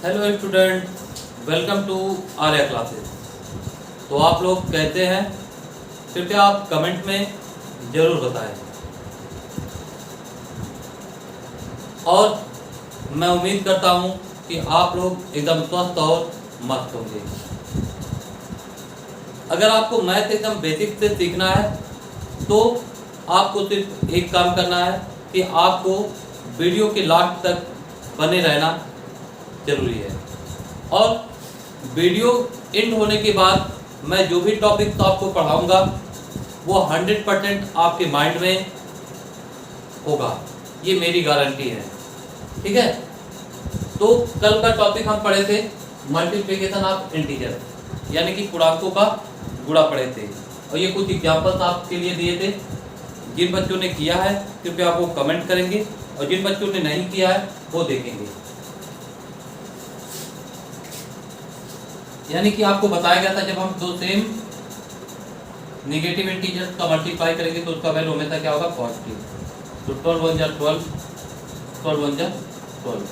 Hello student, welcome to Arya classes. तो आप लोग कहते हैं, कृपया आप कमेंट में ज़रूर बताएं और मैं उम्मीद करता हूं कि आप लोग एकदम स्वस्थ और मस्त होंगे। अगर आपको मैथ एकदम बेसिक से सीखना है तो आपको सिर्फ एक काम करना है कि आपको वीडियो के लास्ट तक बने रहना जरूरी है। और वीडियो एंड होने के बाद मैं जो भी टॉपिक आपको पढ़ाऊंगा वो 100% आपके माइंड में होगा, ये मेरी गारंटी है। ठीक है, तो कल का टॉपिक हम पढ़े थे मल्टीप्लिकेशन ऑफ इंटीजर, यानी कि पूर्णांकों का गुणा पढ़े थे, और ये कुछ एग्जाम्पल्स आपके लिए दिए थे। जिन बच्चों ने किया है कृपया आप वो कमेंट करेंगे, और जिन बच्चों ने नहीं किया है वो देखेंगे। यानी कि आपको बताया गया था जब हम दो सेम नेगेटिव इंटीजर्स का मल्टीप्लाई करेंगे तो उसका वैल्यू हमेशा क्या होगा, पॉजिटिव। तो 12 1 जा 12, 12 1 जा 12,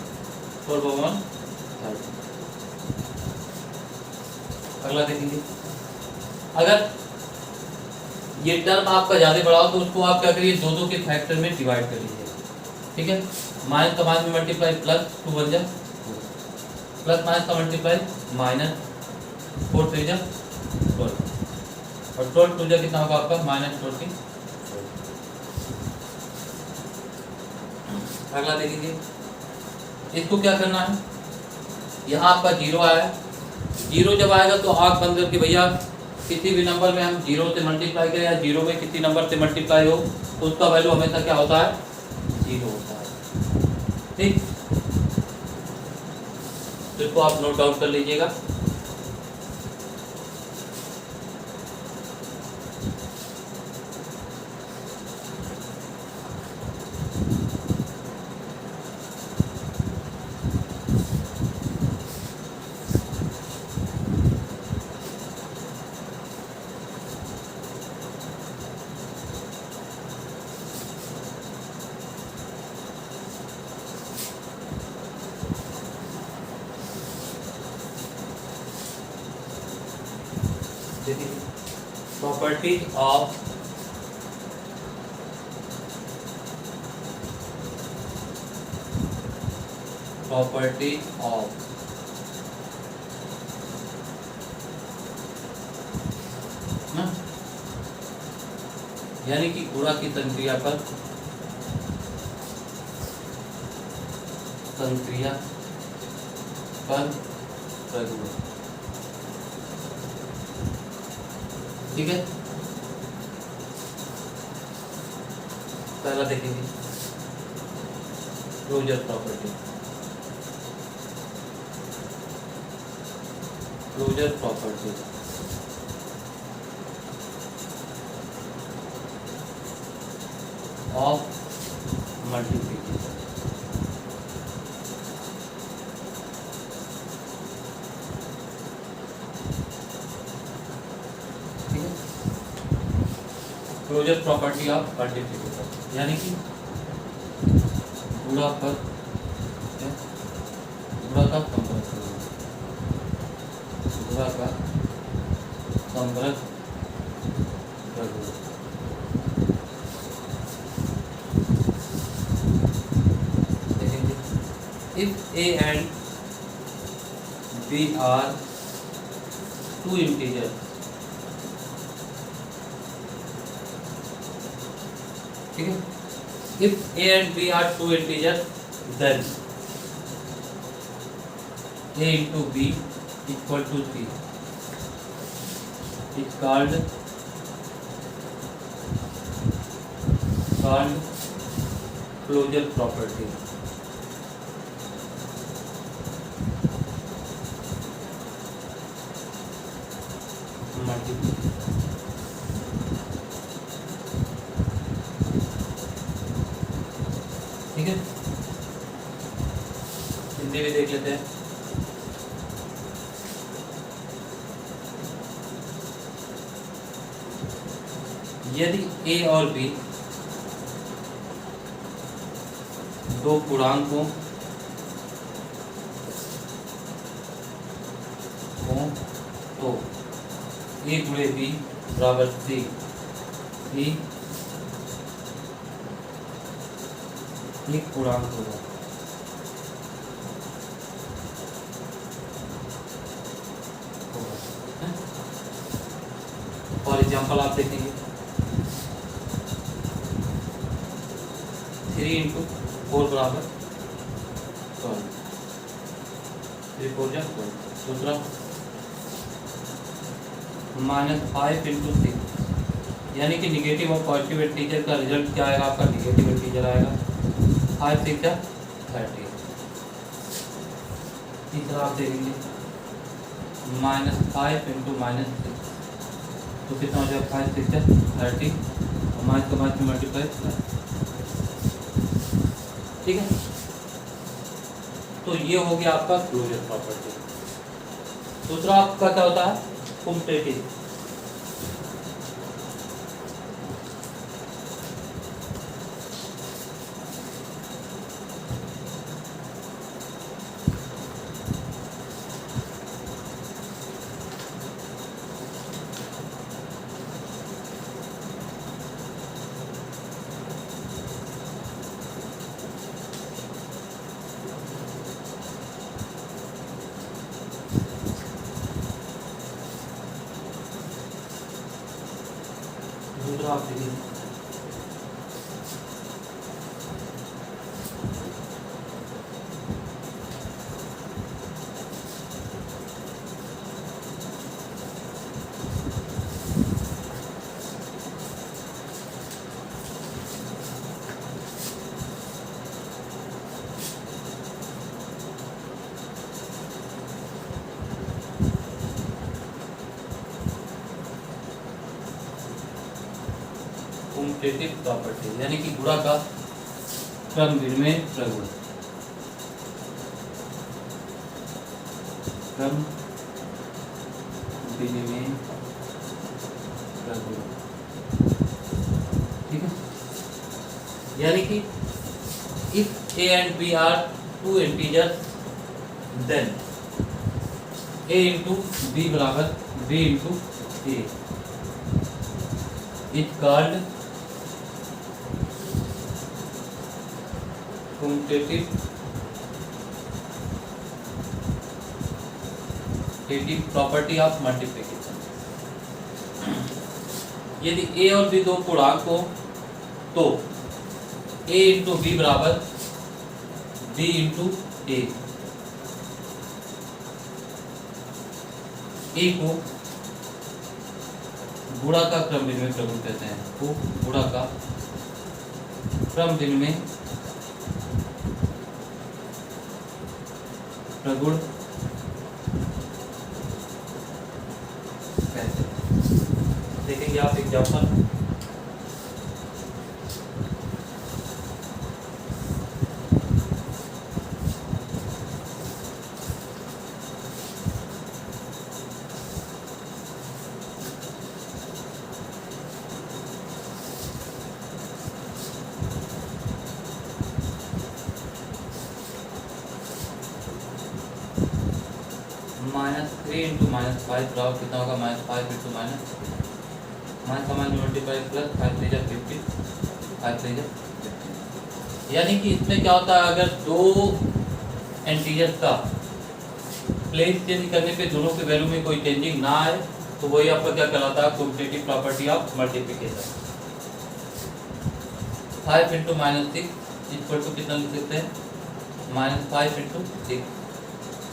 12 1 30। अगला देखेंगे, अगर ये टर्म आपका ज़्यादा बड़ा हो तो उसको आप क्या करिए, दो के फैक्टर में डिवाइड कर लीजिए। ठीक है, माइनस का माइनस में मल्टीप्लाई, प्लस 2 1 जा 2, प्लस माइनस का मल्टीप्लाई माइनस 4 3 जा 12, और 12 2 जा कितना होगा आपका, -14। अगला देखेंगे, इसको क्या करना है, यहाँ आपका जीरो आया है। जीरो जब आएगा तो आँख बंद करके भैया किसी भी नंबर में हम जीरो से मल्टीप्लाई करें या जीरो में किसी नंबर से मल्टीप्लाई हो तो उसका वैल्यू हमेशा क्या होता है, जीरो होता है। ठीक, तो इसको आप नोट डाउन कर लीजिएगा। प्रॉपर्टीज ऑफ यानी कि गुणा की संक्रिया पर प्रगुण। ठीक है, पहला देखेंगे closure property. Of multiplication. Closure property of multiplication यानी कि गुणा का संपर्क प्रगुण। If A and B are two integers, ठीक है, if A and B are two integers, then A into B equal to C is called closure property। ठीक है, हिंदी भी देख लेते हैं। यदि A और B दो पूर्णांकों तो ए गुणे बी बराबर सी, ए एक पूर्णांक होगा। फॉर एग्जाम्पल आप देखेंगे 3 इंटू 4 बराबर 12, 3 4 जा 12। दूसरा -5 इंटू 6, यानी कि निगेटिव और पॉजिटिव इंटीजर का रिजल्ट क्या आएगा? आपका निगेटिव इंटीजर आएगा। 5 6 जा 30। तीसरा आप देखेंगे -5 इंटू -6, तो कितना हो जाएगा? 5 6 जा 30 और माइनस का माइनस में मल्टीप्लाई। ठीक है, तो ये हो गया आपका क्लोजर प्रॉपर्टी। दूसरा आपका क्या होता है? कॉम्पिटिटिव। दूसरा आप देखिए कॉम्पिटिटिव प्रॉपर्टी, यानी कि गुणा का क्रम विनिमय प्रगुण। क्रम विनिमय प्रगुण, ठीक है। यानी कि if a and b are two integers, then a into b बराबर b into a is called competitive property of multiplication. यदि a और b दो पूर्णांक हो तो a इंटू बी बराबर b इंटू a, a को गुणा का क्रम विनिमय प्रगुण कहते हैं। को गुणा का क्रम विनिमय प्रगुण कहते हैं। देखेंगे आप एग्जाम्पल। -3 इंटू -5 बराबर कितना होगा? -5 इंटू माइनस का माइनस मल्टीप्लाई प्लस 5 3 जा 50, 5 3 जा 50। यानी कि इसमें क्या होता है? अगर दो इंटीजर्स का प्लेस चेंज करने पे दोनों के वैल्यू में कोई चेंजिंग ना आए तो वही आपका क्या कहलाता है? Competitive property of multiplication. 5 into -6 equal to कितना लिख सकते हैं? -5 इंटू 6,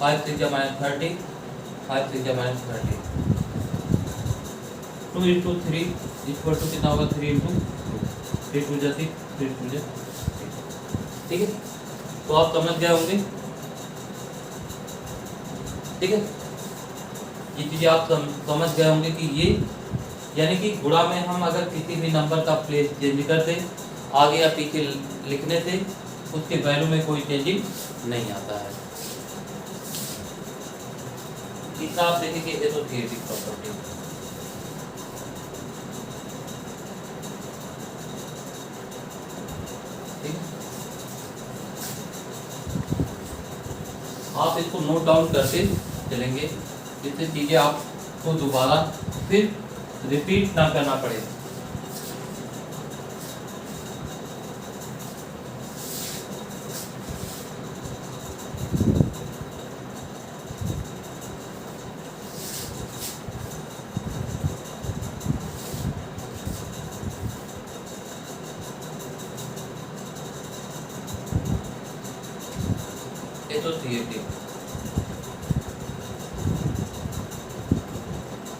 5 6 जा -30, 5 6 जा -30। 2 इंटू 3 इक्वल टू कितना होगा? 3 इंटू 3 2 जा 6, 3 2 जा 6। ठीक है, तो आप समझ गए होंगे। ठीक है, ये चीज़ें आप समझ गए होंगे कि ये यानी कि गुणा में हम अगर किसी भी नंबर का प्लेस चेंज कर दें आगे या पीछे लिखने से उसके वैल्यू में कोई चेंजिंग नहीं आता है। तीसरा आप देखेंगे एसोसिएटिव प्रॉपर्टी। ठीक, आप इसको नोट डाउन करते चलेंगे जिससे चीजें आपको उसको दोबारा फिर रिपीट ना करना पड़े।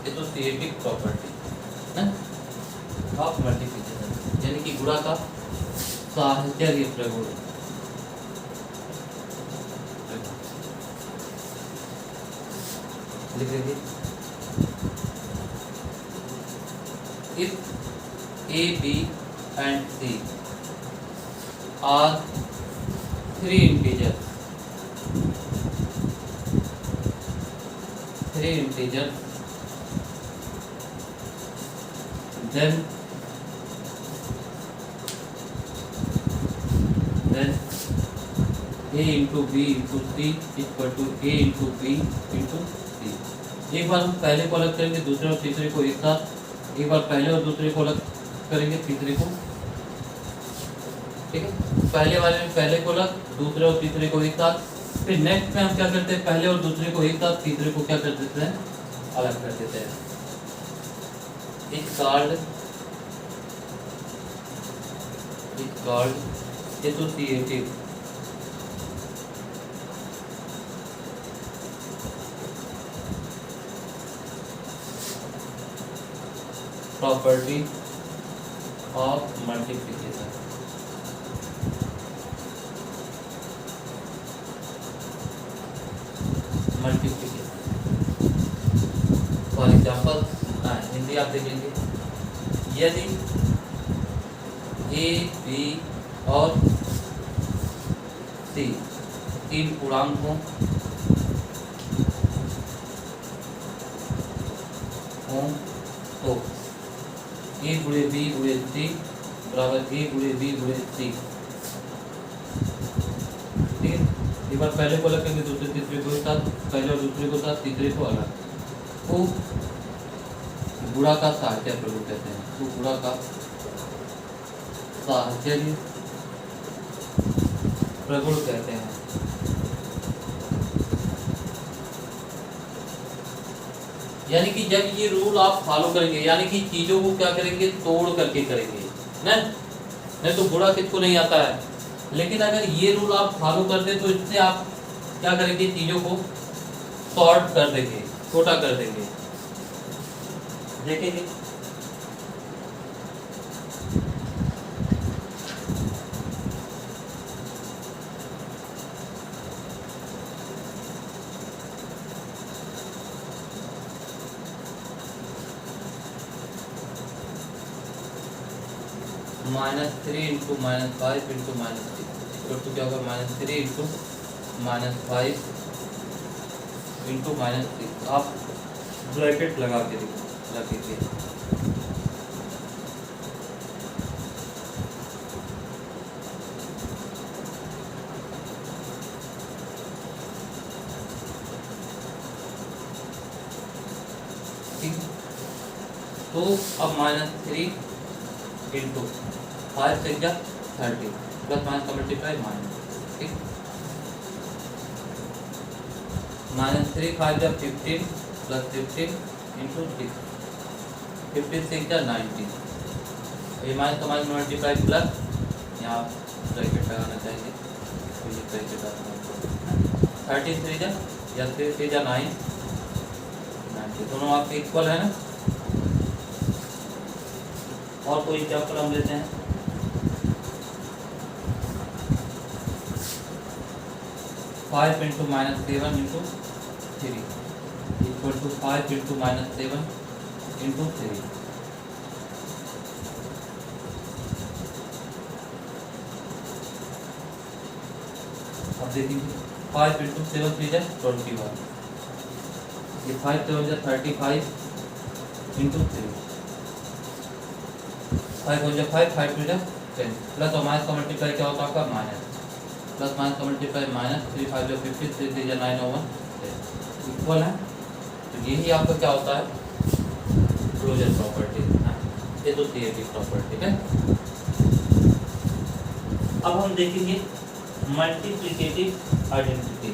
एसोसिएटिव प्रॉपर्टी है ऑफ मल्टीप्लिकेशन, यानी कि गुणा का साहचर्य प्रगुण। लिख लीजिए, if A B and C are three integers, then a into b into c equal to a into b into c। एक बार हम पहले को अलग करेंगे, दूसरे और तीसरे को एक साथ, एक बार पहले और दूसरे को अलग करेंगे, तीसरे को, ठीक है। पहले वाले में पहले को अलग, दूसरे और तीसरे को एक साथ, फिर नेक्स्ट में हम क्या करते हैं, पहले और दूसरे को एक साथ, तीसरे को क्या कर देते हैं, अलग कर देते हैं। It's called associative property of multiplication। For example Hindi आप देख लीजिए, यदि ए बी और सी तीन पूर्णांक हों तो ए गुणे बी गुणे सी बराबर ए गुणे बी गुणे सी, ठीक है। एक बार पहले को अलग करेंगे, दूसरे तीसरे को साथ, पहले और दूसरे को साथ, तीसरे को अलग, तो गुणा का साहचर्य प्रगुण कहते हैं। तो गुणा का साहचर्य प्रगुण कहते हैं। यानी कि जब ये रूल आप फॉलो करेंगे, यानी कि चीजों को क्या करेंगे, तोड़ करके करेंगे ना, नहीं तो गुणा किसको नहीं आता है। लेकिन अगर ये रूल आप फॉलो कर दे तो इससे आप क्या करेंगे, चीजों को शॉर्ट कर देंगे, छोटा कर देंगे। देखेंगे -3 इंटू -5 इंटू -6 तो क्या होगा, -3 इंटू -5 इंटू -6। आप ब्रैकेट लगा के रखिए, ठीक। तो अब -3 इंटू 5 से 30 प्लस माइनस का मल्टीप्लाई माइनस, ठीक। -3 5 जब 15 प्लस 15 इंटू 6, 15 से 90, ये माइनस का माइनस मल्टीप्लाई प्लस, यहाँ ब्रैकेट लगाना चाहिए, तो ये ब्रैकेट आता है 30 3 या 3 3 9, 90 दोनों आपके इक्वल है ना। और कोई एग्जाम्पल हम लेते हैं, five into -7 into 3 equal to 5 into -7 into 3। अब देखेंगे 5 इंटू 7 3 21, ये 5 7 35 इंटू 3, 5 हो जाए 5 5 2 10 प्लस और माइनस का मल्टीप्लाई क्या होता है आपका, माइनस, प्लस माइनस का मल्टीप्लाई माइनस, 3 5 50 3 3 9 1 इक्वल है तो यही आपका क्या होता है, क्लोजर प्रॉपर्टी, एसोसिएटिव प्रॉपर्टी है। अब हम देखेंगे मल्टीप्लिकेटिव आइडेंटिटी।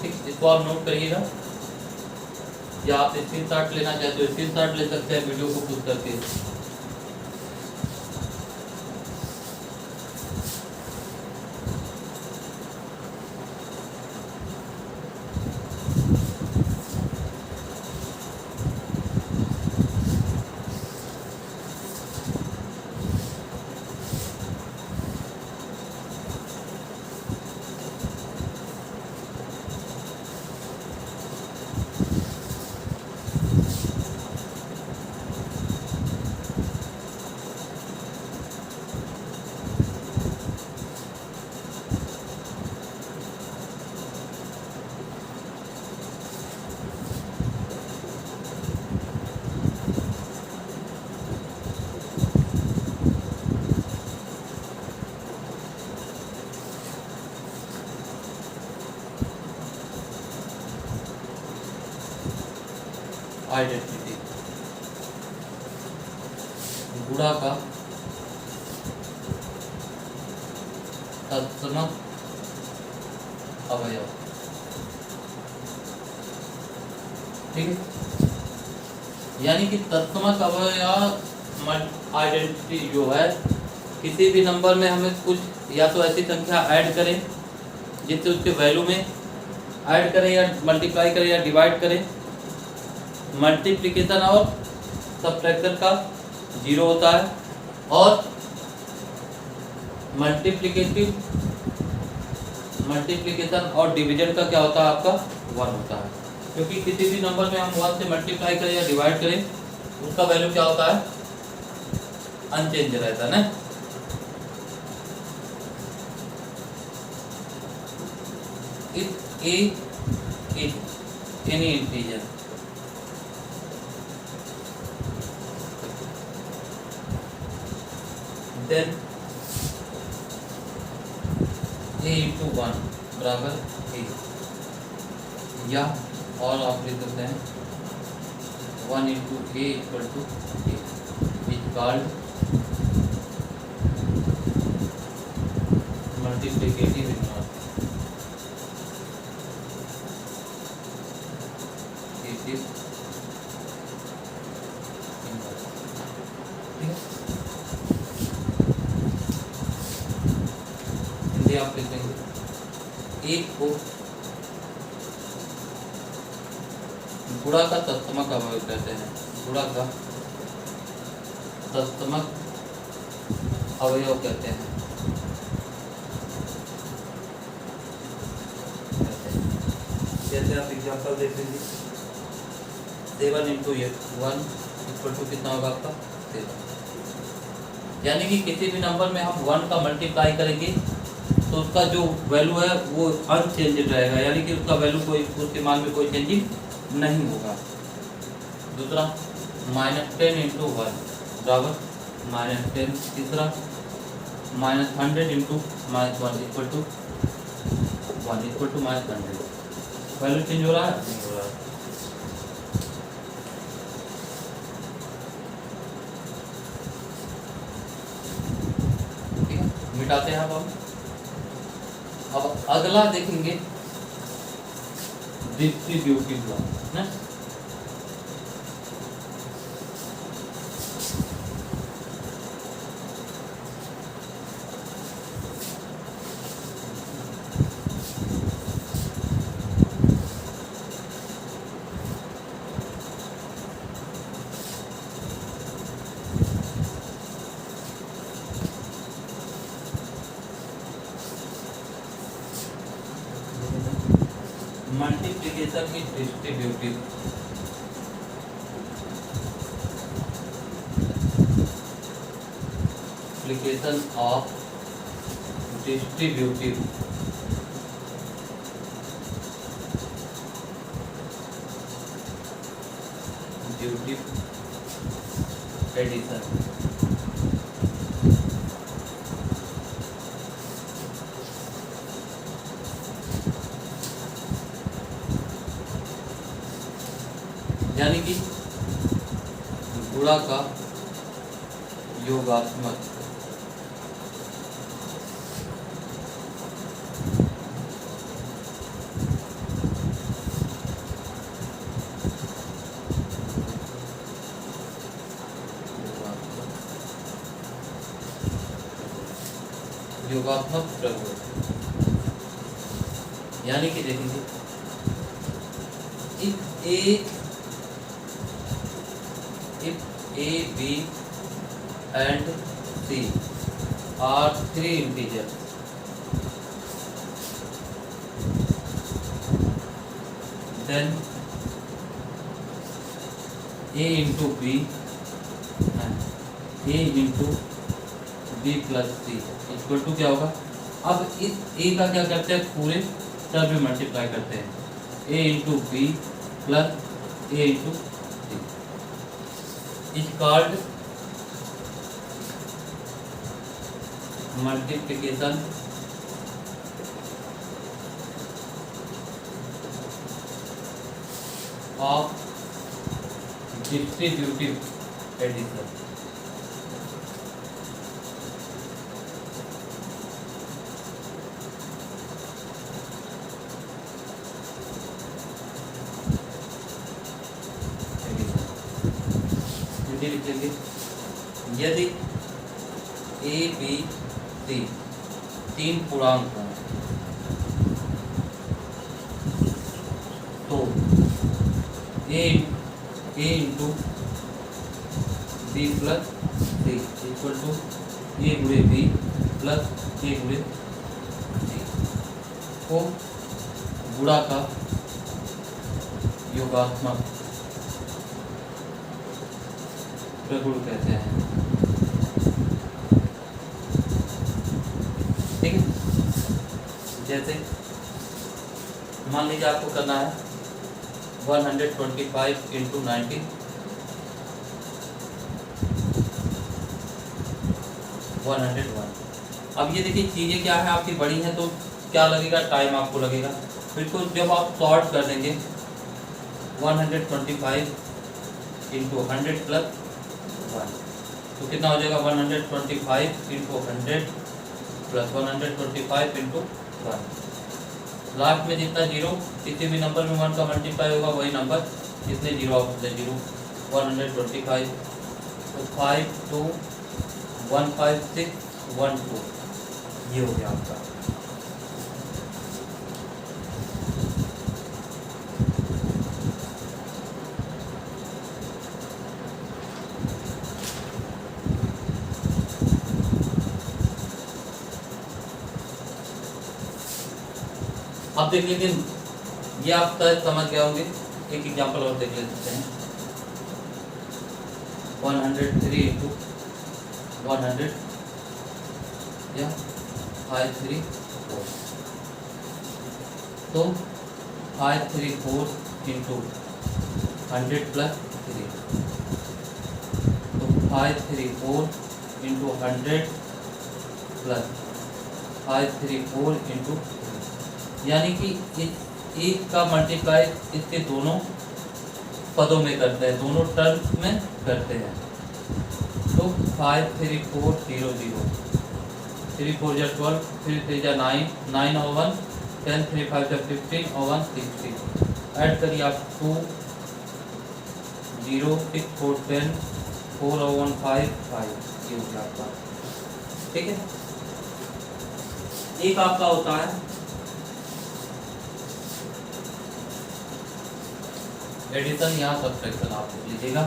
ठीक, इसको आप नोट करिएगा, या आप स्क्रीनशॉट लेना चाहते हो स्क्रीनशॉट ले सकते हैं वीडियो को पूछ करके। आइडेंटिटी, गुणा का तत्समक अवयव। ठीक है, यानी कि तत्समक अवयव आइडेंटिटी जो है, किसी भी नंबर में हमें कुछ या तो ऐसी संख्या ऐड करें जिससे उसके वैल्यू में ऐड करें या मल्टीप्लाई करें या डिवाइड करें। मल्टीप्लिकेशन और सब्ट्रैक्शन का 0 होता है, और मल्टीप्लिकेशन और डिवीजन का क्या होता है, आपका 1 होता है। क्योंकि किसी भी नंबर में हम 1 से मल्टीप्लाई करें या डिवाइड करें, उसका वैल्यू क्या होता है, अनचेंज रहता है ना। If any integer then a into 1 बराबर a, या और आप लिख सकते हैं 1 into a equal to a is called multiplicative inverse। it is inverse। ठीक है, आप लिखेंगे एक को गुणा का तत्समक अवयव कहते हैं। गुणा का तत्समक अवयव कहते हैं। जैसे आप एग्जांपल देख लीजिए, 7 into 1 इक्वल टू कितना होगा आपका 7। यानी कि किसी भी नंबर में हम 1 का मल्टीप्लाई करेंगे तो उसका जो वैल्यू है वो अनचेंज्ड रहेगा, यानी कि उसका वैल्यू कोई, उसके मान में कोई चेंजिंग नहीं होगा। दूसरा -10 into 1 बराबर -10। तीसरा -100 into -1 equal to 1 equal to -100। Value change हो रहा है, नहीं हो रहा है। ठीक है, मिटाते हैं अब अगला देखेंगे डिस्ट्रीब्यूटिव लॉ ना। Multiplication is distributive. Multiplication of distributive addition। यानी कि गुणा का योगात्मक प्रगुण, यानी कि देखेंगे if A, B and C are three integers, then A into B and A into B plus C equal to क्या होगा। अब इस A का क्या करते हैं, पूरे टर्म में मल्टीप्लाई करते हैं, A into B plus A into C is called multiplication of distributive addition. लिखेंगे यदि ए बी सी तीन पूर्णांक हों तो A into B plus C equal to A गुणे बी प्लस ए गुणे सी को गुणा का योगात्मक प्रगुण कहते हैं। ठीक है, जैसे मान लीजिए आपको करना है 125 इंटू 90 101। अब ये देखिए चीज़ें क्या है आपकी बड़ी हैं तो क्या लगेगा, टाइम आपको लगेगा। बिल्कुल जब आप सॉर्ट कर देंगे 125 इंटू 100 प्लस 1 तो कितना हो जाएगा 125 इंटू 100 प्लस 125 इंटू 1। लास्ट में जितना जीरो किसी भी नंबर में 1 का मल्टीप्लाई होगा वही नंबर, जितने जीरो आप उतने जीरो। 125 तो 5 2 1 5 6 1 2 ये हो गया आपका। अब देख लीजिए ये आप समझ गए होंगे। एक एग्जांपल और देख लेते हैं 103 इंटू 100 या 534 तो 534 इंटू 100 प्लस 3 तो 534 इंटू 100 प्लस 534 इंटू, यानी कि इस एक का मल्टीप्लाई इसके दोनों पदों में करते हैं, दोनों टर्म्स में करते हैं। तो 5 3 4 0 0 3 4 या 12 3 3 या 9 9 और 1 10 3 5 या 15 और 1 16 ऐड करिए आप 2 0 6 4 10 4 और 1 5 5 ये हो गया आपका। ठीक है, एक आपका होता है एडिशन, यहाँ सब्ट्रैक्शन आप लिख लीजिएगा।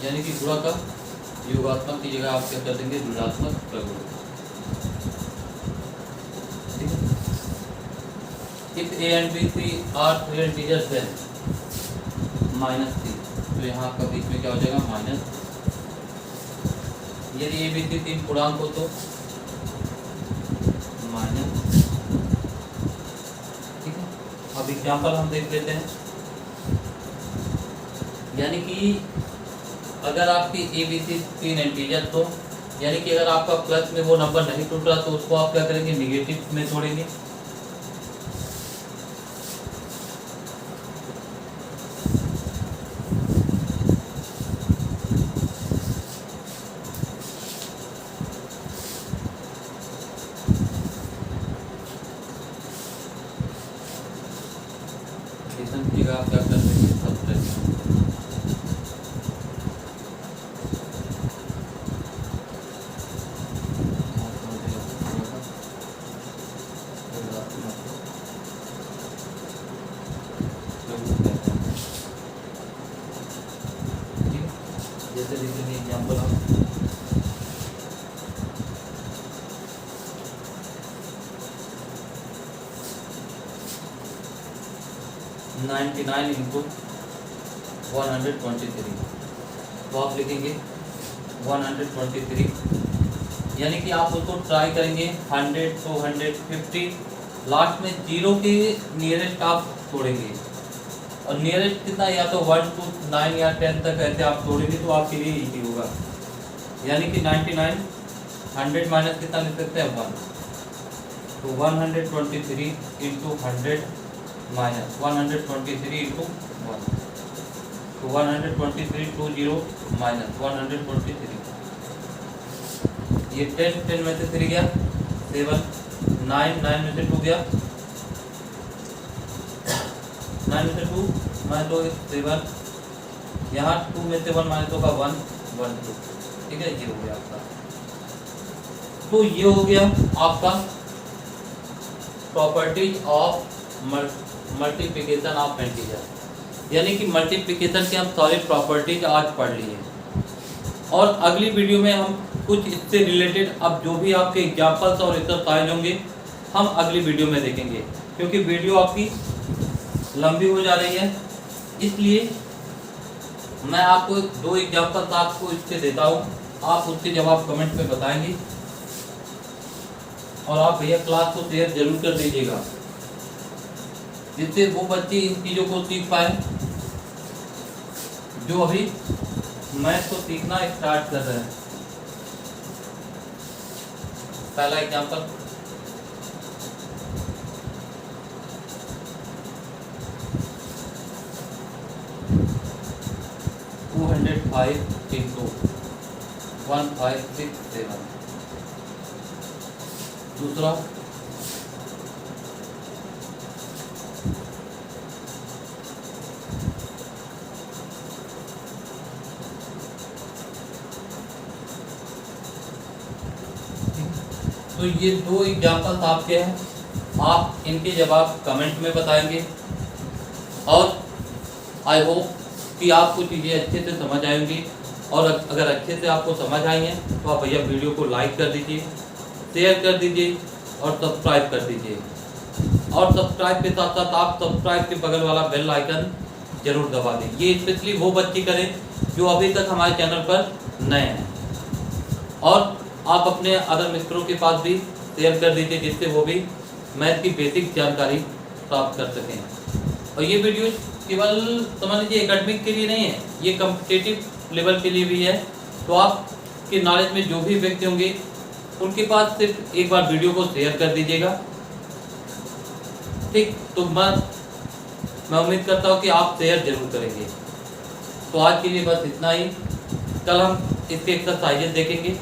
यानी कि गुणा का योगात्मक की जगह आप क्या कर देंगे, ऋणात्मक प्रगुण। If A and B C are three integers then minus three, तो यहाँ आपका बीच में क्या हो जाएगा माइनस। यदि A B C तीन पूर्णांक हो तो माइनस। ठीक है, अब एग्जांपल हम देख लेते हैं। यानी कि अगर आपकी ABC 3 इंटीजर, तो यानी कि अगर आपका प्लस में वो नंबर नहीं टूट रहा तो उसको आप क्या करेंगे, निगेटिव में छोड़ेंगे। आप क्या कर देंगे, सब्ट्रैक्शन। जैसे देखिए एग्जाम्पल हम 99 इंटू 123, तो आप लिखेंगे 123, यानी कि आप उसको ट्राई करेंगे 100, 250, लास्ट में 0 के नियरेस्ट आप छोड़ेंगे, और नियरेस्ट कितना, या तो 1 to 9 या 10 तक ऐसे आप छोड़ेंगे तो आपके लिए इजी होगा। यानी कि 99 100 माइनस कितना लिख सकते हैं, 1, तो 123 इंटू 100 माइनस 123 इंटू 1, तो 123 20 माइनस 123, ये 10 में से 3 गया 7, 9 में से 2 गया, 9 में से 2 माइनस 2 7, यहाँ 2 में से 1 माइनस होगा 1 1 2, ठीक है, ये हो गया आपका। तो ये हो गया आपका properties of multiplication of integer, यानी कि मल्टीप्लिकेशन के हम सारे प्रॉपर्टीज आज पढ़ लिए, और अगली वीडियो में हम कुछ इससे रिलेटेड अब जो भी आपके एग्जाम्पल्स और एक्सरसाइज होंगे हम अगली वीडियो में देखेंगे, क्योंकि वीडियो आपकी लंबी हो जा रही है, इसलिए मैं आपको 2 एग्जाम्पल्स आपको इससे देता हूँ, आप उसके जवाब कमेंट में बताएंगे, और आप भैया क्लास को शेयर जरूर कर दीजिएगा, जिससे वो बच्चे इन चीज़ों को सीख पाए जो अभी मैथ को सीखना स्टार्ट कर रहे हैं। पहला एग्जाम्पल, इंटू 1567, दूसरा 2 ये 2 एग्जाम्पल्स आपके हैं, आप इनके जवाब कमेंट में बताएंगे, और आई होप कि आपको चीज़ें अच्छे से समझ आएंगी, और अगर अच्छे से आपको समझ आई हैं तो आप भैया वीडियो को लाइक कर दीजिए, शेयर कर दीजिए और सब्सक्राइब कर दीजिए, और सब्सक्राइब के साथ साथ आप सब्सक्राइब के बगल वाला बेल आइकन जरूर दबा दें। ये स्पेशली वो बच्चे करें जो अभी तक हमारे चैनल पर नए हैं, और आप अपने अदर मित्रों के पास भी शेयर कर दीजिए, जिससे वो भी मैथ की बेसिक जानकारी प्राप्त कर सकें। और ये वीडियो केवल समझ लीजिए एकेडमिक के लिए नहीं है, ये कॉम्पिटिटिव लेवल के लिए भी है, तो आपके नॉलेज में जो भी व्यक्ति होंगे उनके पास सिर्फ एक बार वीडियो को शेयर कर दीजिएगा, ठीक। तो मैं उम्मीद करता हूँ कि आप शेयर जरूर करेंगे। तो आज के लिए बस इतना ही, कल हम इसके एक्सरसाइजेस देखेंगे,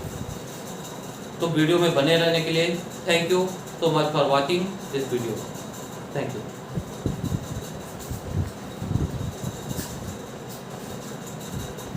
तो वीडियो में बने रहने के लिए thank you so much for watching this video, thank you.